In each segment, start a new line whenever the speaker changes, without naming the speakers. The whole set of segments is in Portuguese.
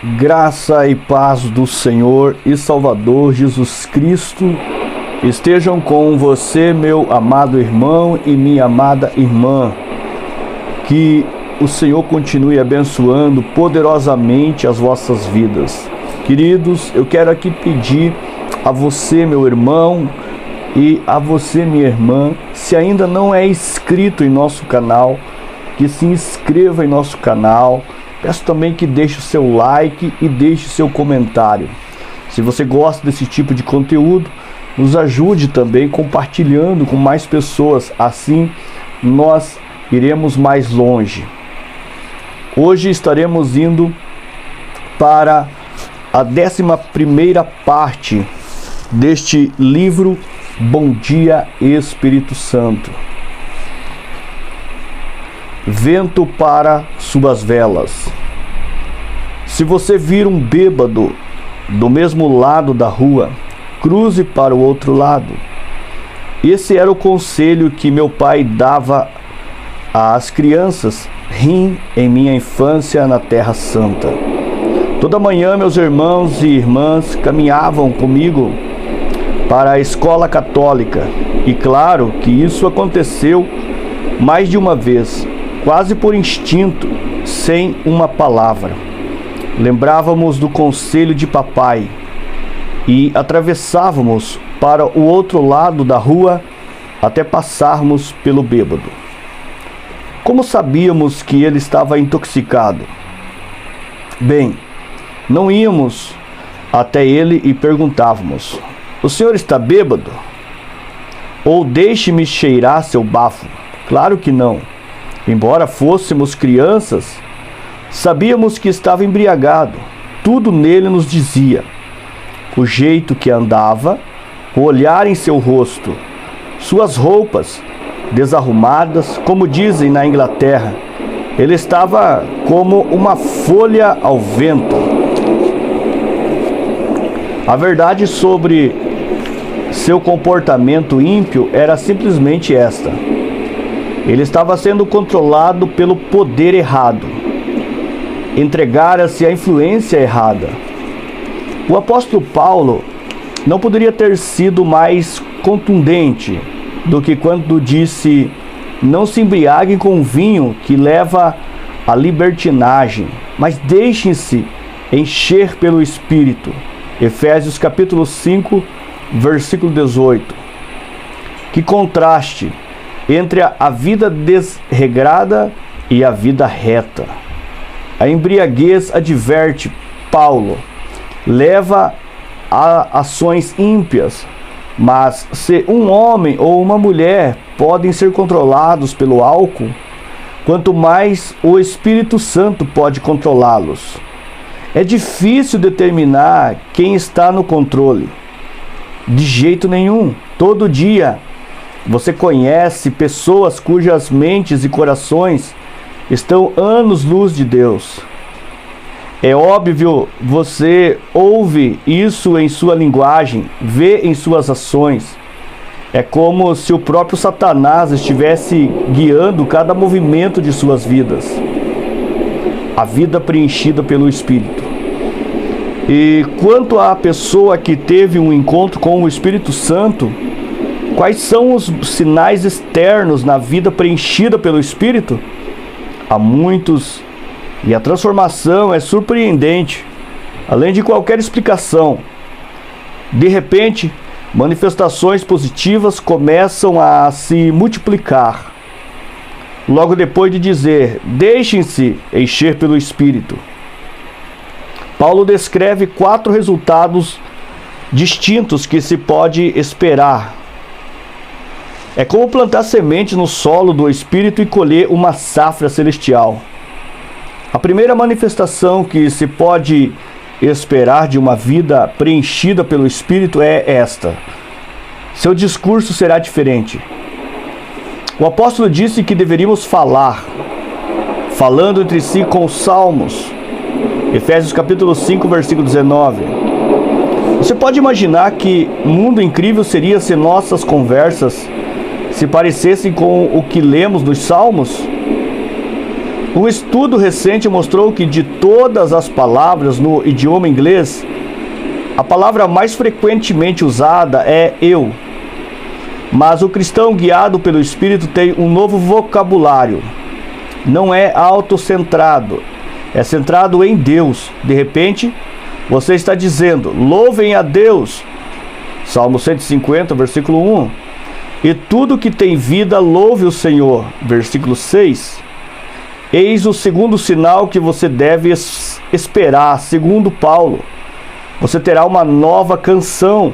Graça e paz do Senhor e Salvador Jesus Cristo estejam com você, meu amado irmão e minha amada irmã. Que o Senhor continue abençoando poderosamente as vossas vidas. Queridos, eu quero aqui pedir a você, meu irmão, e a você, minha irmã, se ainda não é inscrito em nosso canal, que se inscreva em nosso canal. Peço também que deixe o seu like e deixe o seu comentário. Se você gosta desse tipo de conteúdo, nos ajude também compartilhando com mais pessoas. Assim, nós iremos mais longe. Hoje estaremos indo para a 11ª parte deste livro Bom Dia Espírito Santo. Vento para suas velas. Se você vir um bêbado do mesmo lado da rua, cruze para o outro lado. Esse era o conselho que meu pai dava às crianças em minha infância na Terra Santa. Toda manhã meus irmãos e irmãs caminhavam comigo para a escola católica, e claro que isso aconteceu mais de uma vez, quase por instinto, sem uma palavra. Lembrávamos do conselho de papai e atravessávamos para o outro lado da rua até passarmos pelo bêbado. Como sabíamos que ele estava intoxicado? Bem, não íamos até ele e perguntávamos: "O senhor está bêbado?" Ou "Deixe-me cheirar seu bafo." Claro que não. Embora fôssemos crianças, sabíamos que estava embriagado. Tudo nele nos dizia. O jeito que andava, o olhar em seu rosto, suas roupas desarrumadas, como dizem na Inglaterra. Ele estava como uma folha ao vento. A verdade sobre seu comportamento ímpio era simplesmente esta: ele estava sendo controlado pelo poder errado. Entregara-se à influência errada. O apóstolo Paulo não poderia ter sido mais contundente do que quando disse: "Não se embriaguem com vinho que leva à libertinagem, mas deixem-se encher pelo Espírito." Efésios capítulo 5, versículo 18. Que contraste entre a vida desregrada e a vida reta. A embriaguez, adverte Paulo, leva a ações ímpias, mas se um homem ou uma mulher podem ser controlados pelo álcool, quanto mais o Espírito Santo pode controlá-los. É difícil determinar quem está no controle. De jeito nenhum. Todo dia você conhece pessoas cujas mentes e corações estão anos-luz de Deus. É óbvio, você ouve isso em sua linguagem, vê em suas ações. É como se o próprio Satanás estivesse guiando cada movimento de suas vidas. A vida preenchida pelo Espírito. E quanto à pessoa que teve um encontro com o Espírito Santo, quais são os sinais externos na vida preenchida pelo Espírito? Há muitos, e a transformação é surpreendente, além de qualquer explicação. De repente, manifestações positivas começam a se multiplicar. Logo depois de dizer: "Deixem-se encher pelo Espírito", Paulo descreve 4 resultados distintos que se pode esperar. É como plantar semente no solo do Espírito e colher uma safra celestial. A primeira manifestação que se pode esperar de uma vida preenchida pelo Espírito é esta: seu discurso será diferente. O apóstolo disse que deveríamos falar, falando entre si com salmos. Efésios capítulo 5, versículo 19. Você pode imaginar que mundo incrível seria se nossas conversas se parecessem com o que lemos nos salmos? Um estudo recente mostrou que de todas as palavras no idioma inglês, a palavra mais frequentemente usada é eu. Mas o cristão guiado pelo Espírito tem um novo vocabulário. Não é autocentrado, é centrado em Deus. De repente, você está dizendo: louvem a Deus. Salmo 150, versículo 1. E tudo que tem vida, louve o Senhor. Versículo 6. Eis o segundo sinal que você deve esperar, segundo Paulo. Você terá uma nova canção.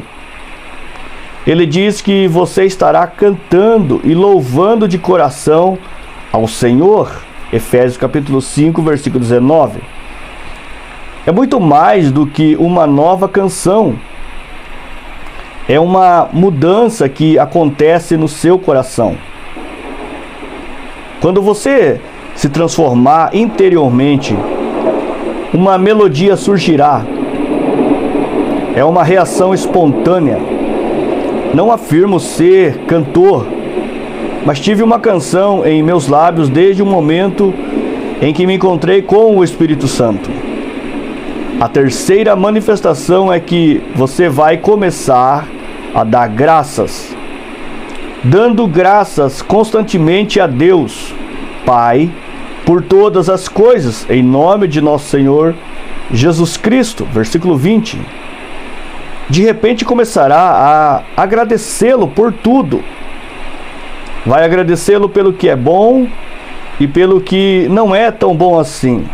Ele diz que você estará cantando e louvando de coração ao Senhor. Efésios capítulo 5, versículo 19. É muito mais do que uma nova canção. É uma mudança que acontece no seu coração. Quando você se transformar interiormente, uma melodia surgirá. É uma reação espontânea. Não afirmo ser cantor, mas tive uma canção em meus lábios desde o momento em que me encontrei com o Espírito Santo. A terceira manifestação é que você vai começar a dar graças, dando graças constantemente a Deus, Pai, por todas as coisas, em nome de nosso Senhor Jesus Cristo. Versículo 20. De repente começará a agradecê-lo por tudo. Vai agradecê-lo pelo que é bom e pelo que não é tão bom assim.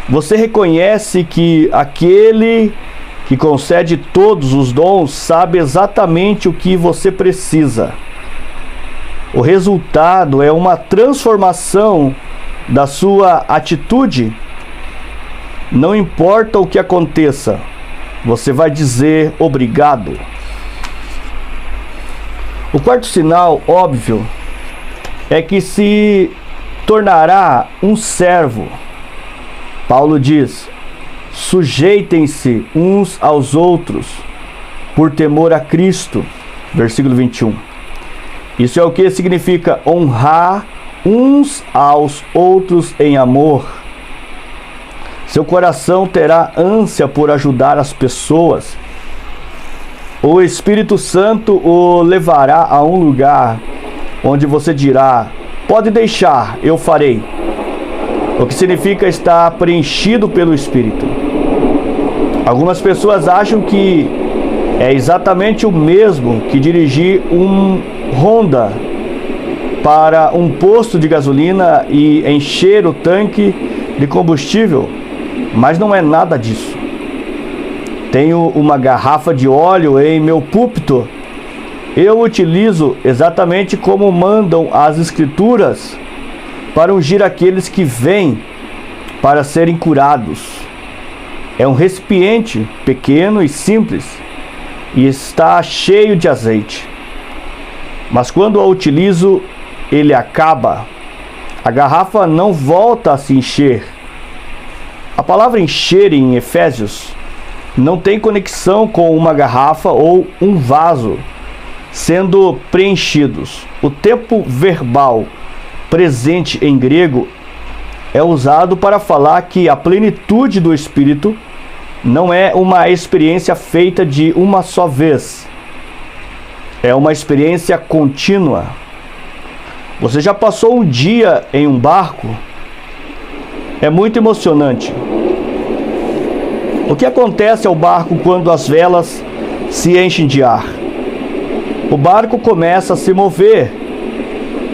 Você reconhece que aquele que concede todos os dons sabe exatamente o que você precisa. O resultado é uma transformação da sua atitude. Não importa o que aconteça, você vai dizer obrigado. O quarto sinal óbvio é que se tornará um servo. Paulo diz: sujeitem-se uns aos outros por temor a Cristo. Versículo 21. Isso é o que significa honrar uns aos outros em amor. Seu coração terá ânsia por ajudar as pessoas. O Espírito Santo o levará a um lugar onde você dirá: pode deixar, eu farei. O que significa estar preenchido pelo Espírito. Algumas pessoas acham que é exatamente o mesmo que dirigir um Honda para um posto de gasolina e encher o tanque de combustível, mas não é nada disso. Tenho uma garrafa de óleo em meu púlpito. Eu utilizo exatamente como mandam as Escrituras para ungir aqueles que vêm para serem curados. É um recipiente pequeno e simples e está cheio de azeite. Mas quando o utilizo, ele acaba. A garrafa não volta a se encher. A palavra encher em Efésios não tem conexão com uma garrafa ou um vaso sendo preenchidos. O tempo verbal presente em grego é usado para falar que a plenitude do Espírito não é uma experiência feita de uma só vez. É uma experiência contínua. Você já passou um dia em um barco? É muito emocionante. O que acontece ao barco quando as velas se enchem de ar? O barco começa a se mover.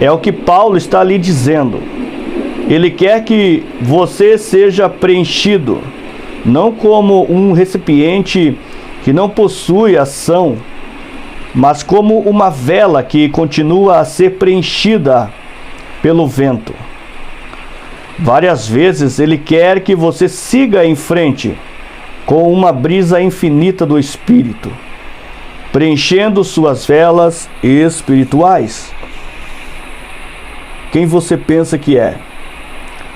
É o que Paulo está lhe dizendo. Ele quer que você seja preenchido, não como um recipiente que não possui ação, mas como uma vela que continua a ser preenchida pelo vento. Várias vezes ele quer que você siga em frente com uma brisa infinita do Espírito, preenchendo suas velas espirituais. Quem você pensa que é?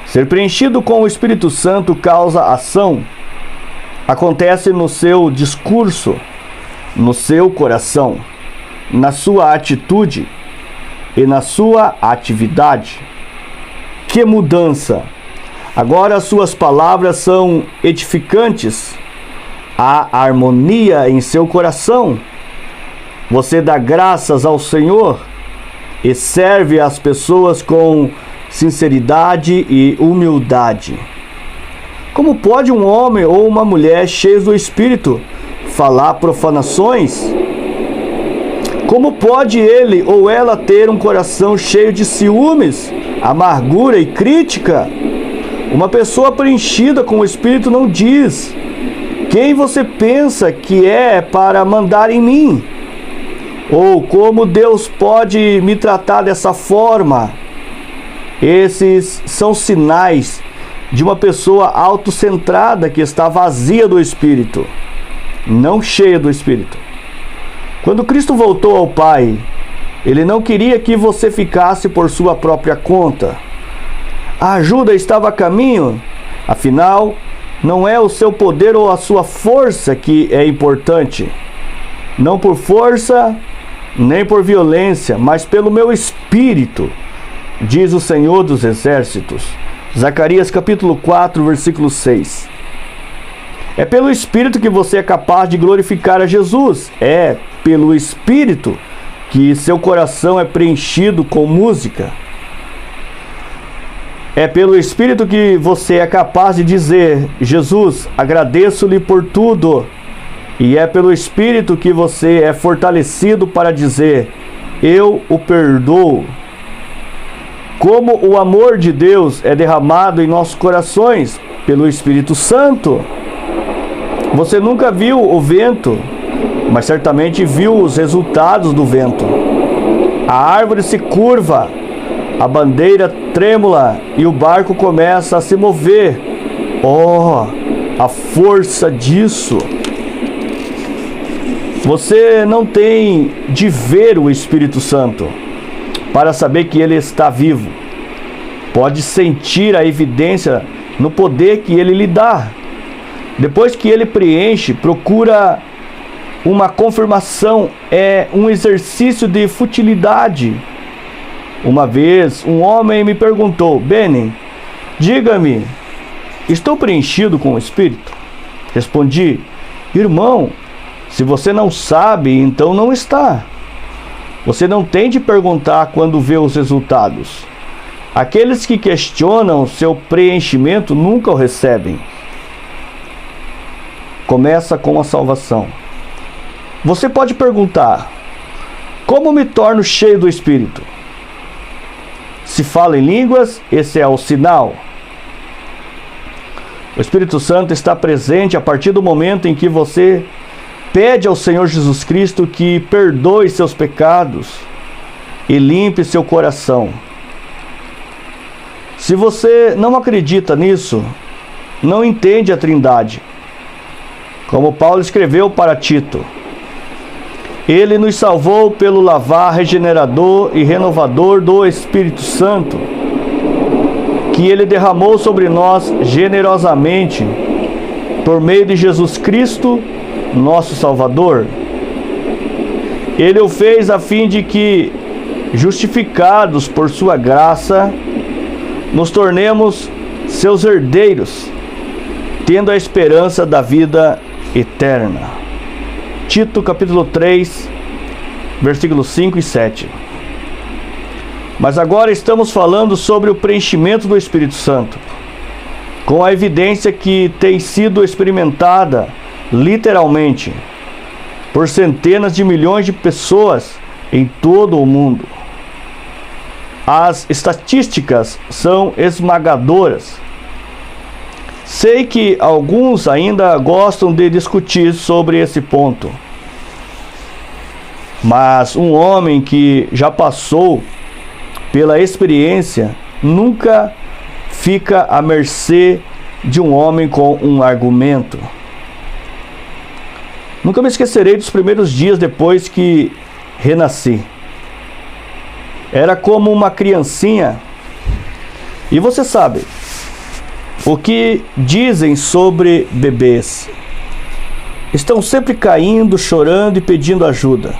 Ser preenchido com o Espírito Santo causa ação. Acontece no seu discurso, no seu coração, na sua atitude e na sua atividade. Que mudança! Agora suas palavras são edificantes. Há harmonia em seu coração. Você dá graças ao Senhor e serve as pessoas com sinceridade e humildade. Como pode um homem ou uma mulher cheios do Espírito falar profanações? Como pode ele ou ela ter um coração cheio de ciúmes, amargura e crítica? Uma pessoa preenchida com o Espírito não diz: quem você pensa que é para mandar em mim? Ou como Deus pode me tratar dessa forma? Esses são sinais de uma pessoa autocentrada que está vazia do Espírito, não cheia do Espírito. Quando Cristo voltou ao Pai, Ele não queria que você ficasse por sua própria conta. A ajuda estava a caminho. Afinal, não é o seu poder ou a sua força que é importante. Não por força, nem por violência, mas pelo meu Espírito, diz o Senhor dos Exércitos. Zacarias capítulo 4, versículo 6. É pelo Espírito que você é capaz de glorificar a Jesus. É pelo Espírito que seu coração é preenchido com música. É pelo Espírito que você é capaz de dizer: Jesus, agradeço-lhe por tudo. E é pelo Espírito que você é fortalecido para dizer: eu o perdoo. Como o amor de Deus é derramado em nossos corações pelo Espírito Santo. Você nunca viu o vento, mas certamente viu os resultados do vento. A árvore se curva, a bandeira trêmula e o barco começa a se mover. Oh, a força disso! Você não tem de ver o Espírito Santo para saber que ele está vivo. Pode sentir a evidência no poder que ele lhe dá. Depois que ele preenche, procura uma confirmação. É um exercício de futilidade. Uma vez, um homem me perguntou: Beni, diga-me, estou preenchido com o Espírito? Respondi: irmão, se você não sabe, então não está. Você não tem de perguntar quando vê os resultados. Aqueles que questionam seu preenchimento nunca o recebem. Começa com a salvação. Você pode perguntar: como me torno cheio do Espírito? Se fala em línguas, esse é o sinal. O Espírito Santo está presente a partir do momento em que você pede ao Senhor Jesus Cristo que perdoe seus pecados e limpe seu coração. Se você não acredita nisso, não entende a Trindade. Como Paulo escreveu para Tito: Ele nos salvou pelo lavar regenerador e renovador do Espírito Santo, que Ele derramou sobre nós generosamente, por meio de Jesus Cristo, nosso Salvador. Ele o fez a fim de que, justificados por sua graça, nos tornemos seus herdeiros, tendo a esperança da vida eterna. Tito capítulo 3, versículos 5 e 7. Mas agora estamos falando sobre o preenchimento do Espírito Santo, com a evidência que tem sido experimentada literalmente por centenas de milhões de pessoas em todo o mundo. As estatísticas são esmagadoras. Sei que alguns ainda gostam de discutir sobre esse ponto, mas um homem que já passou pela experiência nunca fica à mercê de um homem com um argumento. Nunca me esquecerei dos primeiros dias depois que renasci. Era como uma criancinha. E você sabe o que dizem sobre bebês? Estão sempre caindo, chorando e pedindo ajuda.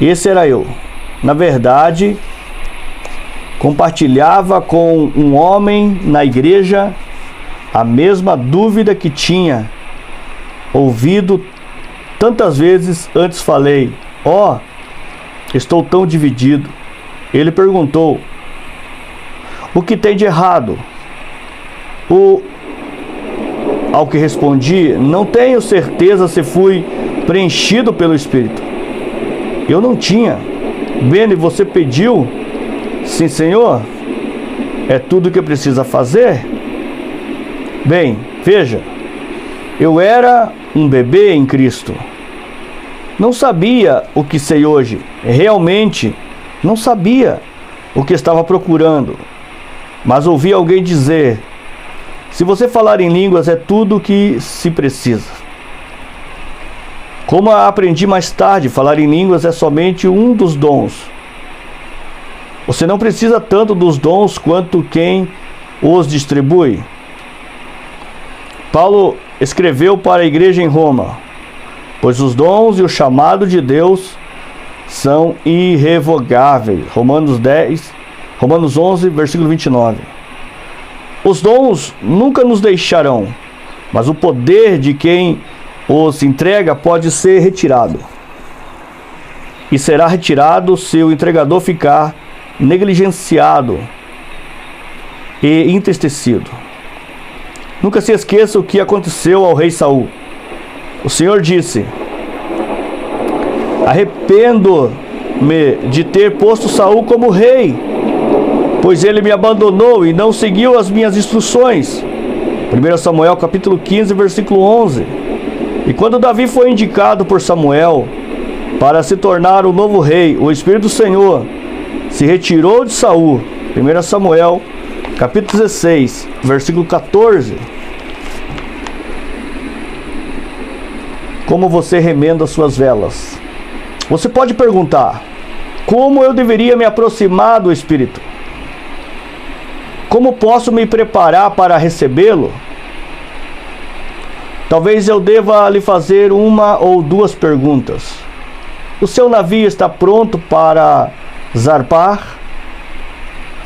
Esse era eu. Na verdade, compartilhava com um homem na igreja a mesma dúvida que tinha ouvido tantas vezes antes. Falei: ó, estou tão dividido. Ele perguntou: o que tem de errado? Ao que respondi: não tenho certeza se fui preenchido pelo Espírito. Eu não tinha. Beni, você pediu? Sim, Senhor. É tudo o que precisa fazer? Bem, veja, eu era um bebê em Cristo. Não sabia o que sei hoje. Realmente não sabia o que estava procurando. Mas ouvi alguém dizer: se você falar em línguas é tudo o que se precisa. Como aprendi mais tarde, falar em línguas é somente um dos dons. Você não precisa tanto dos dons quanto quem os distribui. Paulo escreveu para a igreja em Roma: pois os dons e o chamado de Deus são irrevogáveis. Romanos 11, versículo 29. Os dons nunca nos deixarão, mas o poder de quem os entrega pode ser retirado. E será retirado se o entregador ficar negligenciado e entristecido. Nunca se esqueça o que aconteceu ao rei Saul. O Senhor disse: arrependo-me de ter posto Saul como rei, pois ele me abandonou e não seguiu as minhas instruções. 1 Samuel capítulo 15, versículo 11. E quando Davi foi indicado por Samuel para se tornar o novo rei, o Espírito do Senhor se retirou de Saul. 1 Samuel capítulo 16, versículo 14. Como você remenda suas velas? Você pode perguntar: como eu deveria me aproximar do Espírito? Como posso me preparar para recebê-lo? Talvez eu deva lhe fazer uma ou duas perguntas. O seu navio está pronto para zarpar?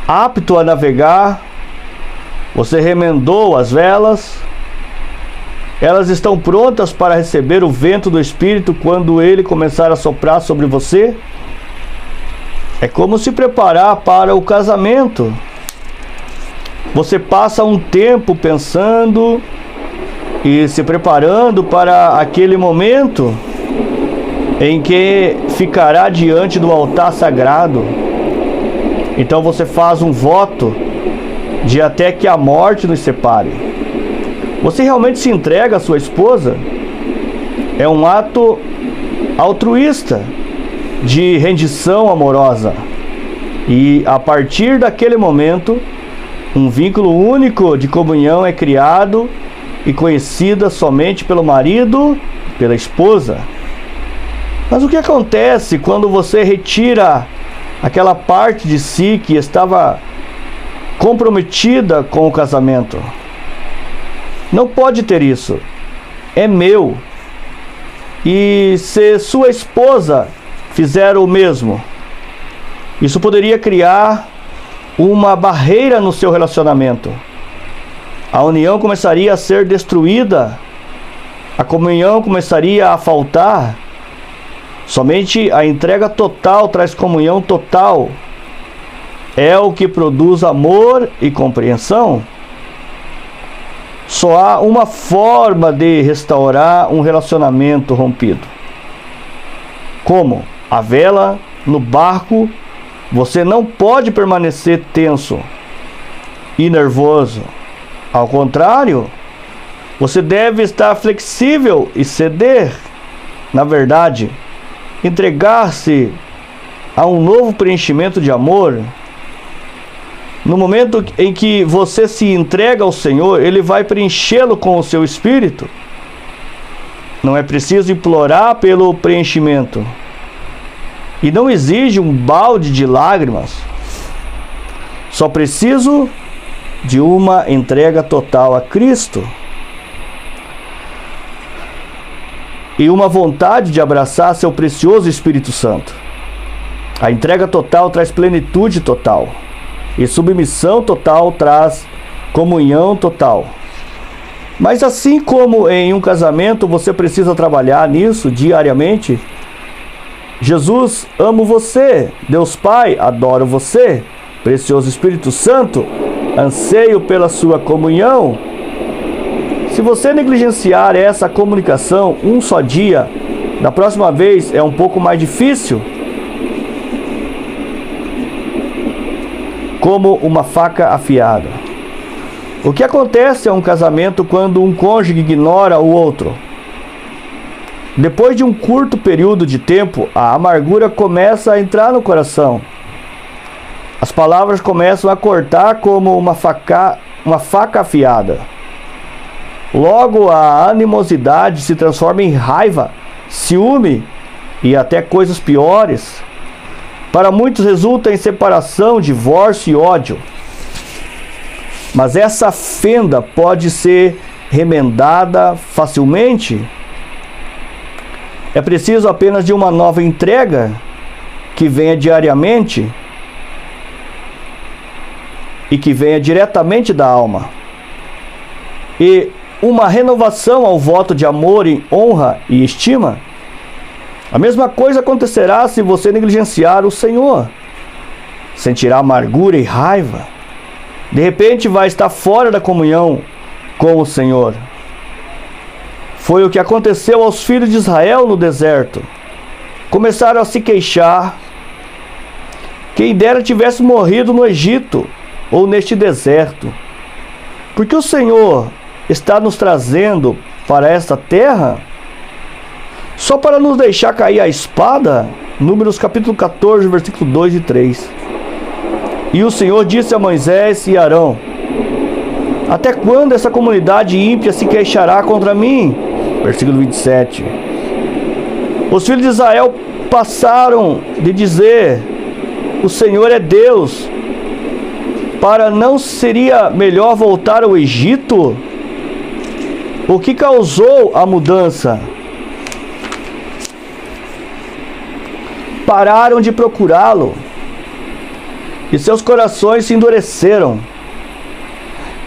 Apto a navegar? Você remendou as velas? Elas estão prontas para receber o vento do Espírito quando ele começar a soprar sobre você? É como se preparar para o casamento. Você passa um tempo pensando e se preparando para aquele momento em que ficará diante do altar sagrado. Então você faz um voto de até que a morte nos separe. Você realmente se entrega à sua esposa? É um ato altruísta de rendição amorosa. E a partir daquele momento, um vínculo único de comunhão é criado e conhecida somente pelo marido, pela esposa. Mas o que acontece quando você retira aquela parte de si que estava comprometida com o casamento? Não pode ter isso. É meu. E se sua esposa fizer o mesmo, isso poderia criar uma barreira no seu relacionamento. A união começaria a ser destruída. A comunhão começaria a faltar. Somente a entrega total traz comunhão total. É o que produz amor e compreensão. Só há uma forma de restaurar um relacionamento rompido. Como? A vela no barco, você não pode permanecer tenso e nervoso. Ao contrário, você deve estar flexível e ceder. Na verdade, entregar-se a um novo preenchimento de amor. No momento em que você se entrega ao Senhor, Ele vai preenchê-lo com o seu Espírito. Não é preciso implorar pelo preenchimento. E não exige um balde de lágrimas. Só preciso de uma entrega total a Cristo. E uma vontade de abraçar seu precioso Espírito Santo. A entrega total traz plenitude total. E submissão total traz comunhão total. Mas assim como em um casamento você precisa trabalhar nisso diariamente, Jesus, amo você. Deus Pai, adoro você. Precioso Espírito Santo, anseio pela sua comunhão. Se você negligenciar essa comunicação um só dia, da próxima vez é um pouco mais difícil. Como uma faca afiada. O que acontece a um casamento quando um cônjuge ignora o outro? Depois de um curto período de tempo, a amargura começa a entrar no coração. As palavras começam a cortar como uma faca afiada. Logo, a animosidade se transforma em raiva, ciúme e até coisas piores. Para muitos resulta em separação, divórcio e ódio. Mas essa fenda pode ser remendada facilmente. É preciso apenas de uma nova entrega que venha diariamente e que venha diretamente da alma. E uma renovação ao voto de amor, e honra e estima. A mesma coisa acontecerá se você negligenciar o Senhor. Sentirá amargura e raiva. De repente vai estar fora da comunhão com o Senhor. Foi o que aconteceu aos filhos de Israel no deserto. Começaram a se queixar. Quem dera tivesse morrido no Egito ou neste deserto. Porque o Senhor está nos trazendo para esta terra só para nos deixar cair a espada? Números capítulo 14, versículo 2 e 3. E o Senhor disse a Moisés e Arão: até quando essa comunidade ímpia se queixará contra mim? Versículo 27. Os filhos de Israel passaram de dizer: o Senhor é Deus, para não seria melhor voltar ao Egito? O que causou a mudança? Pararam de procurá-lo. E seus corações se endureceram.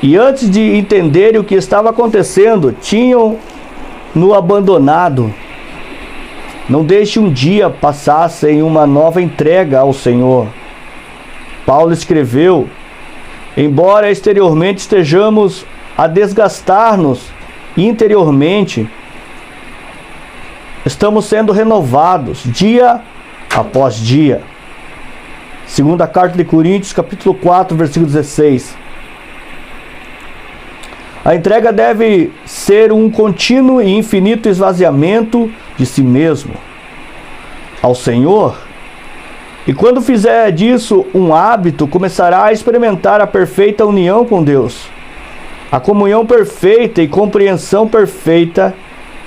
E antes de entenderem o que estava acontecendo, tinham-no abandonado. Não deixe um dia passar sem uma nova entrega ao Senhor. Paulo escreveu: embora exteriormente estejamos a desgastar-nos, interiormente estamos sendo renovados dia após dia. Segunda carta de Coríntios, capítulo 4, versículo 16. A entrega deve ser um contínuo e infinito esvaziamento de si mesmo ao Senhor. E quando fizer disso um hábito, começará a experimentar a perfeita união com Deus, a comunhão perfeita e compreensão perfeita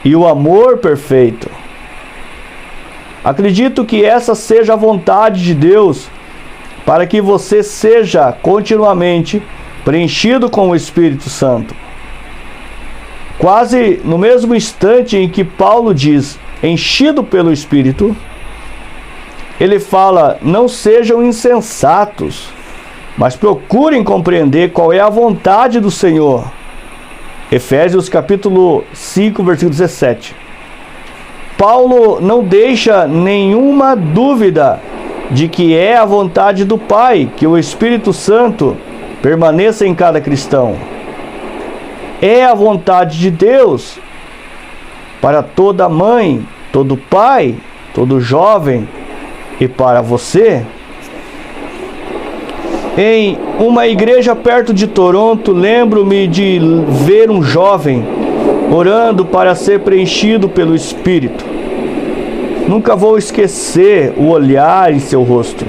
e o amor perfeito. Acredito que essa seja a vontade de Deus, para que você seja continuamente preenchido com o Espírito Santo. Quase no mesmo instante em que Paulo diz enchido pelo Espírito, ele fala: não sejam insensatos, mas procurem compreender qual é a vontade do Senhor. Efésios capítulo 5, versículo 17. Paulo não deixa nenhuma dúvida de que é a vontade do Pai que o Espírito Santo permaneça em cada cristão. É a vontade de Deus para toda mãe, todo pai, todo jovem e para você. Em uma igreja perto de Toronto, lembro-me de ver um jovem orando para ser preenchido pelo Espírito. Nunca vou esquecer o olhar em seu rosto.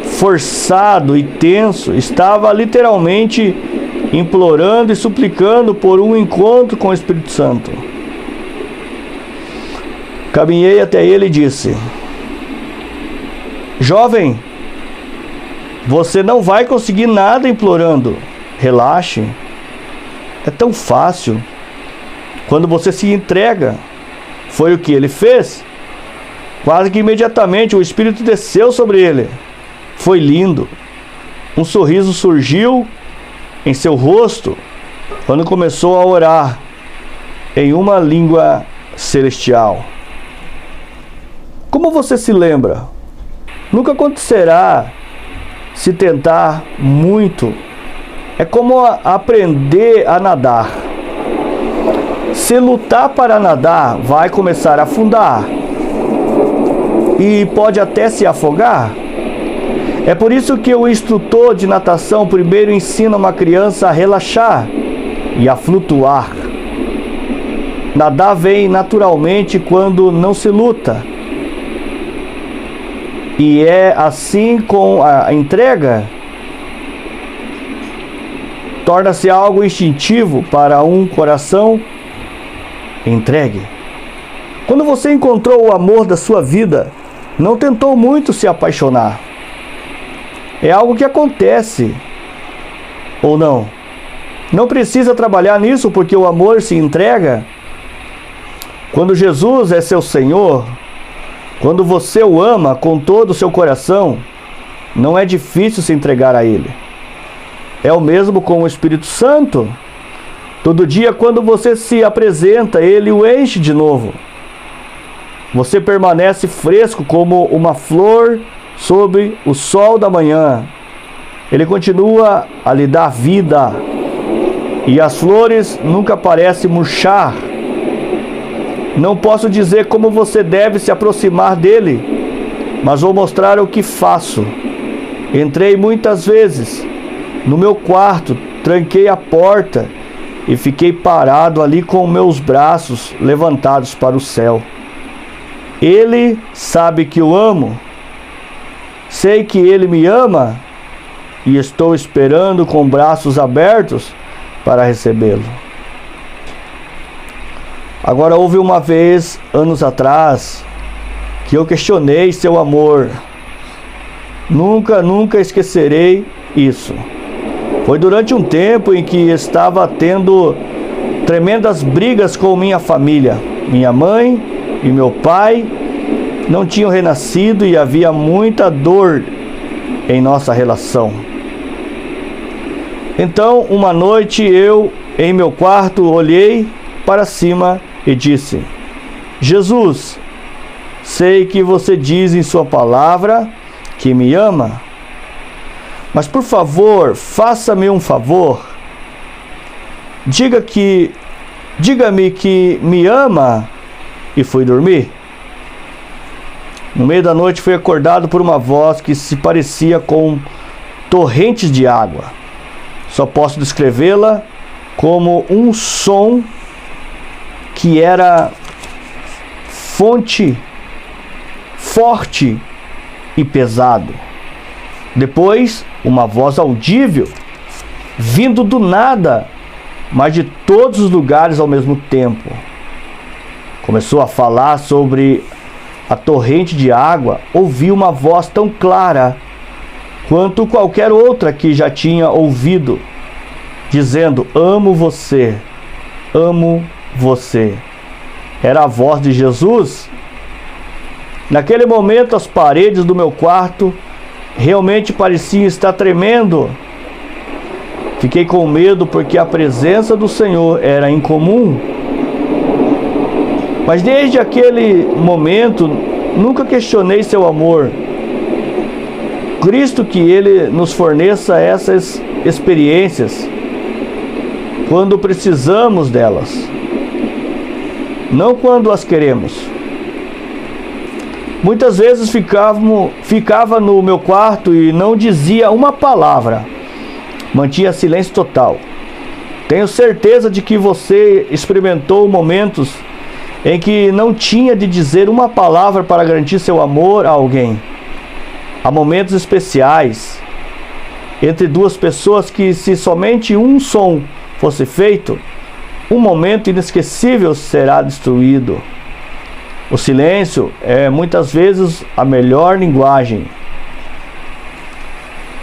Forçado e tenso, estava literalmente implorando e suplicando por um encontro com o Espírito Santo. Caminhei até ele e disse: jovem, você não vai conseguir nada implorando. Relaxe. É tão fácil quando você se entrega. Foi o que ele fez. Quase que imediatamente o Espírito desceu sobre ele. Foi lindo. Um sorriso surgiu em seu rosto quando começou a orar em uma língua celestial. Como você se lembra? Nunca acontecerá se tentar muito. É como aprender a nadar. Se lutar para nadar, vai começar a afundar e pode até se afogar. É por isso que o instrutor de natação primeiro ensina uma criança a relaxar e a flutuar. Nadar vem naturalmente quando não se luta. E é assim com a entrega. Torna-se algo instintivo para um coração entregue. Quando você encontrou o amor da sua vida, não tentou muito se apaixonar. É algo que acontece, ou não? Não precisa trabalhar nisso porque o amor se entrega. Quando Jesus é seu Senhor, quando você o ama com todo o seu coração, não é difícil se entregar a Ele. É o mesmo com o Espírito Santo. Todo dia, quando você se apresenta, Ele o enche de novo. Você permanece fresco como uma flor sob o sol da manhã. Ele continua a lhe dar vida. E as flores nunca parecem murchar. Não posso dizer como você deve se aproximar dele, mas vou mostrar o que faço. Entrei muitas vezes no meu quarto, tranquei a porta e fiquei parado ali com meus braços levantados para o céu. Ele sabe que eu amo. Sei que Ele me ama e estou esperando com braços abertos para recebê-lo. Agora, houve uma vez, anos atrás, que eu questionei seu amor. Nunca esquecerei isso. Foi durante um tempo em que estava tendo tremendas brigas com minha família. Minha mãe e meu pai não tinham renascido e havia muita dor em nossa relação. Então, uma noite eu, em meu quarto, olhei para cima e disse: Jesus, sei que você diz em sua palavra que me ama, mas por favor, faça-me um favor. Diga-me que me ama. E fui dormir. No meio da noite fui acordado por uma voz que se parecia com torrentes de água. Só posso descrevê-la como um som que era forte e pesado. Depois, uma voz audível, vindo do nada, mas de todos os lugares ao mesmo tempo. Começou a falar sobre a torrente de água. Ouvi uma voz tão clara quanto qualquer outra que já tinha ouvido, dizendo: amo você, amo você. Era a voz de Jesus. Naquele momento, as paredes do meu quarto realmente pareciam estar tremendo. Fiquei com medo porque a presença do Senhor era incomum. Mas desde aquele momento, nunca questionei seu amor. Cristo que Ele nos forneça essas experiências quando precisamos delas, não quando as queremos. Muitas vezes ficava no meu quarto e não dizia uma palavra. Mantinha silêncio total. Tenho certeza de que você experimentou momentos em que não tinha de dizer uma palavra para garantir seu amor a alguém. Há momentos especiais entre duas pessoas que, se somente um som fosse feito, um momento inesquecível será destruído. O silêncio é muitas vezes a melhor linguagem.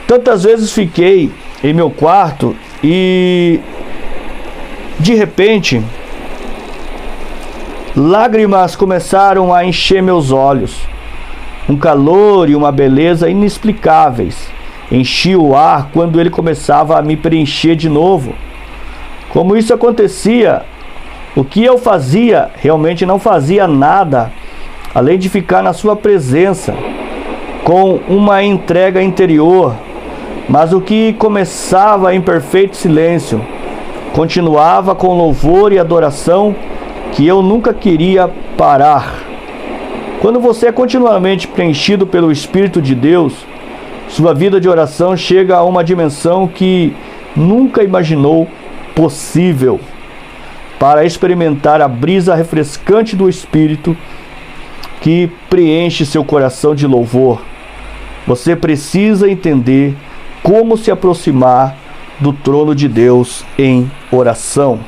Tantas vezes fiquei em meu quarto e, de repente, lágrimas começaram a encher meus olhos. Um calor e uma beleza inexplicáveis enchia o ar quando ele começava a me preencher de novo. Como isso acontecia, o que eu fazia realmente não fazia nada, além de ficar na sua presença, com uma entrega interior, mas o que começava em perfeito silêncio, continuava com louvor e adoração que eu nunca queria parar. Quando você é continuamente preenchido pelo Espírito de Deus, sua vida de oração chega a uma dimensão que nunca imaginou possível. Para experimentar a brisa refrescante do Espírito que preenche seu coração de louvor, você precisa entender como se aproximar do trono de Deus em oração.